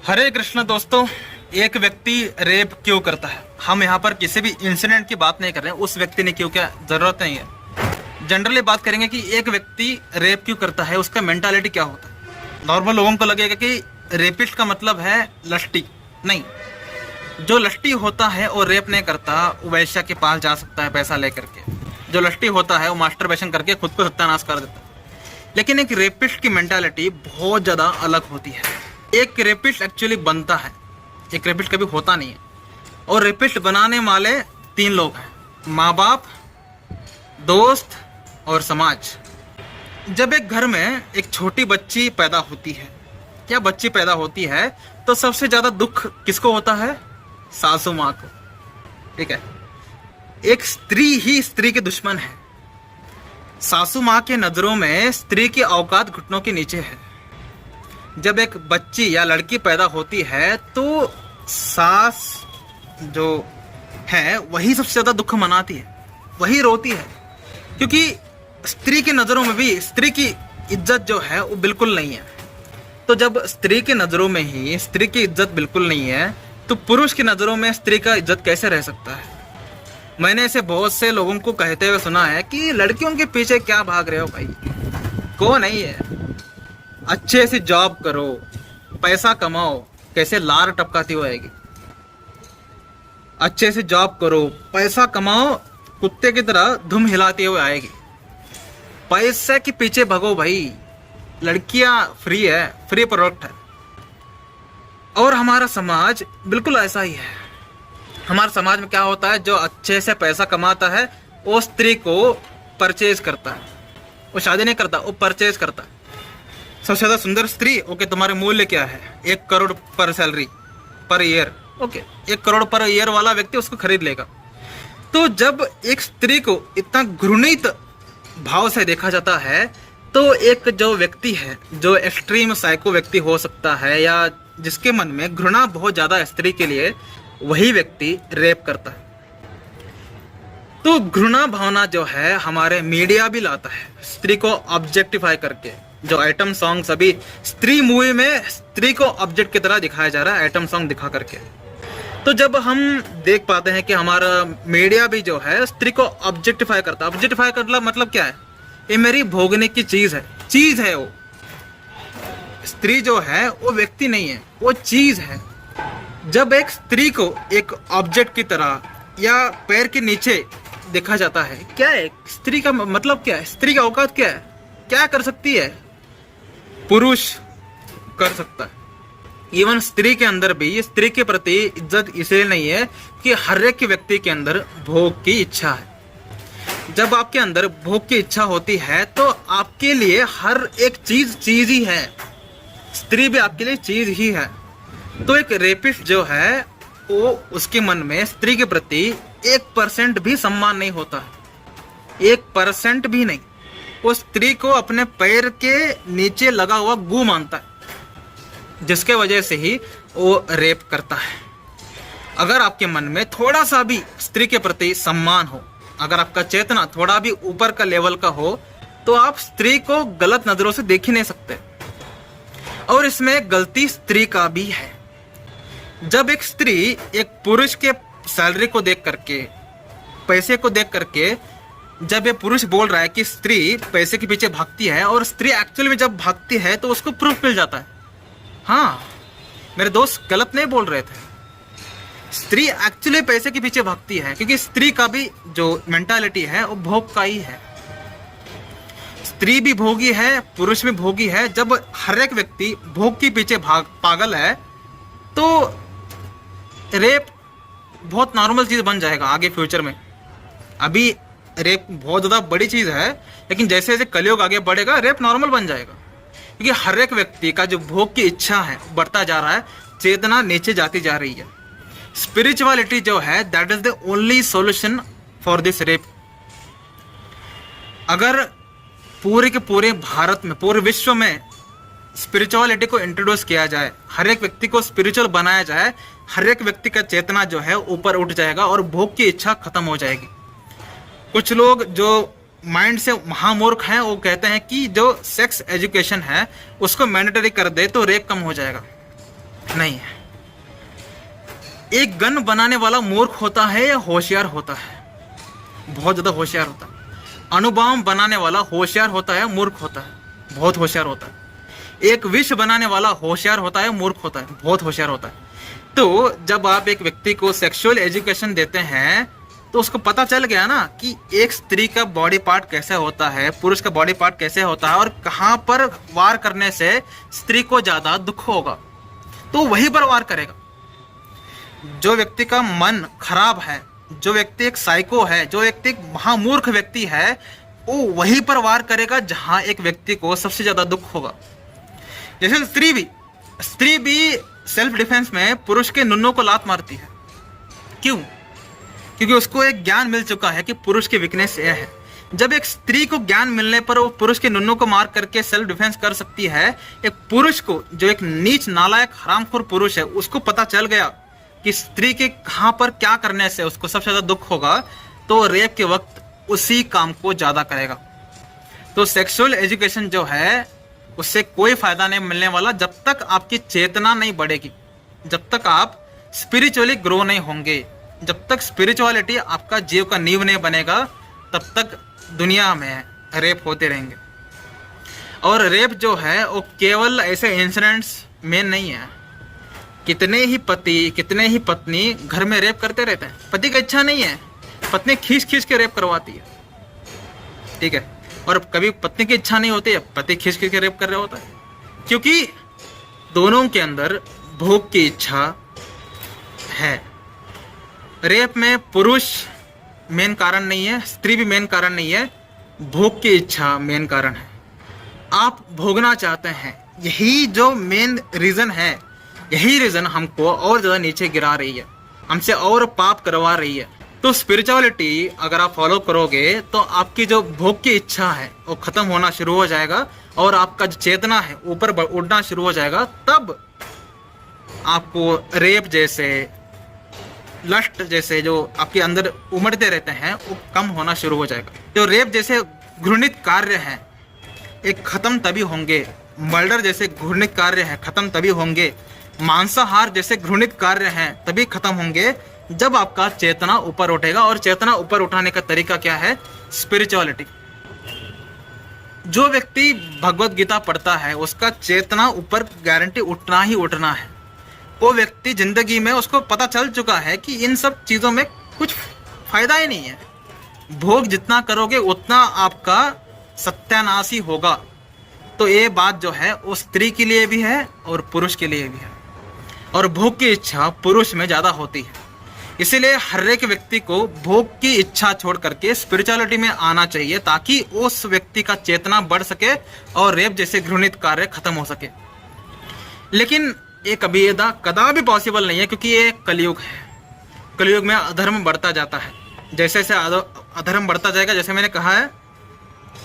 हरे कृष्ण दोस्तों। एक व्यक्ति रेप क्यों करता है? हम यहाँ पर किसी भी इंसिडेंट की बात नहीं कर रहे हैं, उस व्यक्ति ने क्यों, क्या जरूरत नहीं है। जनरली बात करेंगे कि एक व्यक्ति रेप क्यों करता है, उसका मेंटालिटी क्या होता है। नॉर्मल लोगों को लगेगा कि रेपिस्ट का मतलब है लस्टी। नहीं, जो लस्टी होता है और रेप नहीं करता वो वैश्या के पास जा सकता है पैसा लेकर के। जो लस्टी होता है वो मास्टरबेशन करके खुद को सत्यानाश कर देता है। लेकिन एक रेपिस्ट की मेंटालिटी बहुत ज़्यादा अलग होती है। एक रेपिस्ट एक्चुअली बनता है, एक रेपिस्ट कभी होता नहीं है। और रेपिस्ट बनाने वाले 3 लोग हैं, माँ बाप, दोस्त और समाज। जब एक घर में एक छोटी बच्ची पैदा होती है या बच्ची पैदा होती है तो सबसे ज़्यादा दुख किसको होता है? सासू माँ को। ठीक है, एक स्त्री ही स्त्री के दुश्मन है। सासू माँ के नज़रों में स्त्री की औकात घुटनों के नीचे है। जब एक बच्ची या लड़की पैदा होती है तो सास जो है वही सबसे ज़्यादा दुख मनाती है, वही रोती है, क्योंकि स्त्री की नज़रों में भी स्त्री की इज्जत जो है वो बिल्कुल नहीं है। तो जब स्त्री की नज़रों में ही स्त्री की इज्जत बिल्कुल नहीं है तो पुरुष की नज़रों में स्त्री का इज्जत कैसे रह सकता है? मैंने ऐसे बहुत से लोगों को कहते हुए सुना है कि लड़कियों के पीछे क्या भाग रहे हो भाई, कौन नहीं है, अच्छे से जॉब करो, पैसा कमाओ। कैसे लार टपकाती हो आएगी। अच्छे से जॉब करो, पैसा कमाओ, कुत्ते की तरह धुम हिलाते हुए आएगी। पैसे के पीछे भगो भाई, लड़कियां फ्री है, फ्री प्रोडक्ट है। और हमारा समाज बिल्कुल ऐसा ही है। हमारे समाज में क्या होता है, जो अच्छे से पैसा कमाता है वो स्त्री को परचेज करता है। वो शादी नहीं करता, वो परचेज करता है। सबसे ज़्यादा सुंदर स्त्री, ओके, तुम्हारे मूल्य क्या है? 1 करोड़ पर salary per year. Okay, 1 crore per year वाला व्यक्ति उसको खरीद लेगा। तो जब एक स्त्री को इतना घृणित भाव से देखा जाता है तो एक जो व्यक्ति है, जो एक्सट्रीम साइको व्यक्ति हो सकता है या जिसके मन में घृणा बहुत ज़्यादा है स्त्री के लिए, वही व्यक्ति रेप करता है। तो घृणा भावना जो है हमारे मीडिया भी लाता है, स्त्री को ऑब्जेक्टिफाई करके। जो आइटम सॉन्ग सभी स्त्री मूवी में स्त्री को ऑब्जेक्ट की तरह दिखाया जा रहा है, आइटम सॉन्ग दिखा करके। तो जब हम देख पाते हैं कि हमारा मीडिया भी जो है स्त्री को ऑब्जेक्टिफाई करता है। ऑब्जेक्टिफाई करना मतलब क्या है? ये मेरी भोगने की चीज़ है, चीज़ है वो। स्त्री जो है वो व्यक्ति नहीं है, वो चीज़ है। जब एक स्त्री को एक ऑब्जेक्ट की तरह या पैर के नीचे देखा जाता है, क्या है स्त्री का मतलब? क्या है स्त्री का औकात? क्या है, क्या कर सकती है? पुरुष कर सकता है। इवन स्त्री के अंदर भी स्त्री के प्रति इज्जत इसलिए नहीं है कि हर एक व्यक्ति के अंदर भोग की इच्छा है। जब आपके अंदर भोग की इच्छा होती है तो आपके लिए हर एक चीज ही है। स्त्री भी आपके लिए चीज ही है। तो एक रेपिस्ट जो है वो उसके मन में स्त्री के प्रति 1% भी सम्मान नहीं होता, 1% भी नहीं। वो स्त्री को अपने पैर के नीचे लगा हुआ गू मानता है, जिसके वजह से ही वो रेप करता है। अगर आपके मन में थोड़ा सा भी स्त्री के प्रति सम्मान हो, अगर आपका चेतना थोड़ा भी ऊपर का लेवल का हो, तो आप स्त्री को गलत नजरों से देख ही नहीं सकते। और इसमें गलती स्त्री का भी है। जब एक स्त्री एक पुरुष के सैलरी को देख करके, पैसे को देख करके, जब ये पुरुष बोल रहा है कि स्त्री पैसे के पीछे भागती है, और स्त्री एक्चुअली में जब भागती है तो उसको प्रूफ मिल जाता है। हाँ, मेरे दोस्त गलत नहीं बोल रहे थे। स्त्री एक्चुअली पैसे के पीछे भागती है क्योंकि स्त्री का भी जो मेंटालिटी है वो भोग का ही है। स्त्री भी भोगी है, पुरुष भी भोगी है। जब हर एक व्यक्ति भोग के पीछे पागल है तो रेप बहुत नॉर्मल चीज बन जाएगा आगे फ्यूचर में। अभी रेप बहुत ज़्यादा बड़ी चीज़ है, लेकिन जैसे जैसे कलयुग आगे बढ़ेगा रेप नॉर्मल बन जाएगा, क्योंकि हर एक व्यक्ति का जो भोग की इच्छा है बढ़ता जा रहा है, चेतना नीचे जाती जा रही है। स्पिरिचुअलिटी जो है that is the only solution for this rape. अगर पूरे के पूरे भारत में, पूरे विश्व में स्पिरिचुअलिटी को इंट्रोड्यूस किया जाए, हर एक व्यक्ति को स्पिरिचुअल बनाया जाए, हर एक व्यक्ति का चेतना जो है ऊपर उठ जाएगा और भोग की इच्छा खत्म हो जाएगी। कुछ लोग जो माइंड से महामूर्ख हैं वो कहते हैं कि जो सेक्स एजुकेशन है उसको मैंडेटरी कर दे तो रेप कम हो जाएगा। नहीं है। एक गन बनाने वाला मूर्ख होता है या होशियार होता है? बहुत ज्यादा होशियार होता है। अणुबॉम्ब बनाने वाला होशियार होता है, मूर्ख होता है? बहुत होशियार होता है। एक विष बनाने वाला होशियार होता है, मूर्ख होता है? बहुत होशियार होता है। तो जब आप एक व्यक्ति को सेक्सुअल एजुकेशन देते हैं तो उसको पता चल गया ना कि एक स्त्री का बॉडी पार्ट कैसे होता है, पुरुष का बॉडी पार्ट कैसे होता है और कहां पर वार करने से स्त्री को ज्यादा दुख होगा, तो वहीं पर वार करेगा। जो व्यक्ति का मन खराब है, जो व्यक्ति एक साइको है, जो व्यक्ति एक महामूर्ख व्यक्ति है, वो वहीं पर वार करेगा जहां एक व्यक्ति को सबसे ज्यादा दुख होगा। जैसे स्त्री भी सेल्फ डिफेंस में पुरुष के नुन्नों को लात मारती है। क्यों? क्योंकि उसको एक ज्ञान मिल चुका है कि पुरुष की वीकनेस यह है। जब एक स्त्री को ज्ञान मिलने पर वो पुरुष के नुन्नों को मार करके सेल्फ डिफेंस कर सकती है, एक पुरुष को, जो एक नीच नालायक हरामखोर पुरुष है, उसको पता चल गया कि स्त्री के कहां पर क्या करने से उसको सबसे ज्यादा दुख होगा, तो रेप के वक्त उसी काम को ज्यादा करेगा। तो सेक्सुअल एजुकेशन जो है उससे कोई फायदा नहीं मिलने वाला जब तक आपकी चेतना नहीं बढ़ेगी, जब तक आप स्पिरिचुअली ग्रो नहीं होंगे, जब तक स्पिरिचुअलिटी आपका जीव का नींव नहीं बनेगा, तब तक दुनिया में रेप होते रहेंगे। और रेप जो है वो केवल ऐसे इंसिडेंट्स में नहीं है। कितने ही पति, कितने ही पत्नी घर में रेप करते रहते हैं। पति की इच्छा नहीं है, पत्नी खींच खींच के रेप करवाती है, ठीक है। और कभी पत्नी की इच्छा नहीं होती है, पति खींच खींच के रेप कर रहा होता है, क्योंकि दोनों के अंदर भोग की इच्छा है। रेप में पुरुष मेन कारण नहीं है, स्त्री भी मेन कारण नहीं है, भोग की इच्छा मेन कारण है। आप भोगना चाहते हैं, यही जो मेन रीजन है, यही रीजन हमको और ज्यादा नीचे गिरा रही है, हमसे और पाप करवा रही है। तो स्पिरिचुअलिटी अगर आप फॉलो करोगे तो आपकी जो भोग की इच्छा है वो खत्म होना शुरू हो जाएगा और आपका जो चेतना है ऊपर उड़ना शुरू हो जाएगा। तब आपको रेप जैसे, लस्ट जैसे जो आपके अंदर उमड़ते रहते हैं वो कम होना शुरू हो जाएगा। जो रेप जैसे घृणित कार्य हैं एक खत्म तभी होंगे, मर्डर जैसे घृणित कार्य हैं खत्म तभी होंगे, मांसाहार जैसे घृणित कार्य हैं तभी खत्म होंगे जब आपका चेतना ऊपर उठेगा। और चेतना ऊपर उठाने का तरीका क्या है? स्पिरिचुअलिटी। जो व्यक्ति भगवत गीता पढ़ता है उसका चेतना ऊपर गारंटी उठना ही उठना है। वो व्यक्ति जिंदगी में उसको पता चल चुका है कि इन सब चीजों में कुछ फायदा ही नहीं है, भोग जितना करोगे उतना आपका सत्यानाश ही होगा। तो ये बात जो है वो स्त्री के लिए भी है और पुरुष के लिए भी है। और भोग की इच्छा पुरुष में ज्यादा होती है, इसीलिए हर एक व्यक्ति को भोग की इच्छा छोड़ करके स्पिरिचुअलिटी में आना चाहिए ताकि उस व्यक्ति का चेतना बढ़ सके और रेप जैसे घृणित कार्य खत्म हो सके। लेकिन ये कदापि पॉसिबल नहीं है, क्योंकि ये कलयुग है। कलयुग में अधर्म बढ़ता जाता है। जैसे जैसे अधर्म बढ़ता जाएगा, जैसे मैंने कहा है,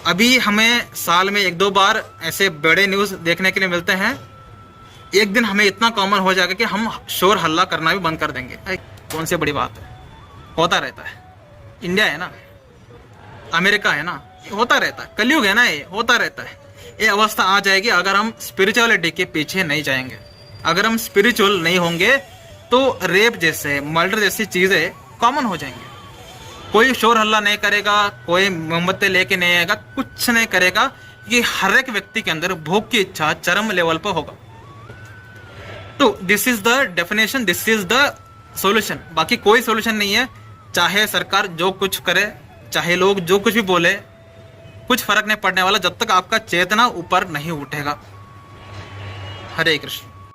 अभी हमें साल में 1-2 बार ऐसे बड़े न्यूज़ देखने के लिए मिलते हैं। एक दिन हमें इतना कॉमन हो जाएगा कि हम शोर हल्ला करना भी बंद कर देंगे। कौन सी बड़ी बात है, होता रहता है। इंडिया है ना, अमेरिका है ना, होता रहता है। कलयुग है ना, ये होता रहता है। ये अवस्था आ जाएगी अगर हम स्पिरिचुअलिटी के पीछे नहीं जाएंगे। अगर हम स्पिरिचुअल नहीं होंगे तो रेप जैसे, मर्डर जैसी चीजें कॉमन हो जाएंगे। कोई शोर हल्ला नहीं करेगा, कोई मोमबत्ती लेके नहीं आएगा, कुछ नहीं करेगा, कि हर एक व्यक्ति के अंदर भोग की इच्छा चरम लेवल पर होगा। तो this is the definition, this is the solution. बाकी कोई सॉल्यूशन नहीं है। चाहे सरकार जो कुछ करे, चाहे लोग जो कुछ भी बोले, कुछ फर्क नहीं पड़ने वाला जब तक आपका चेतना ऊपर नहीं उठेगा। हरे कृष्ण।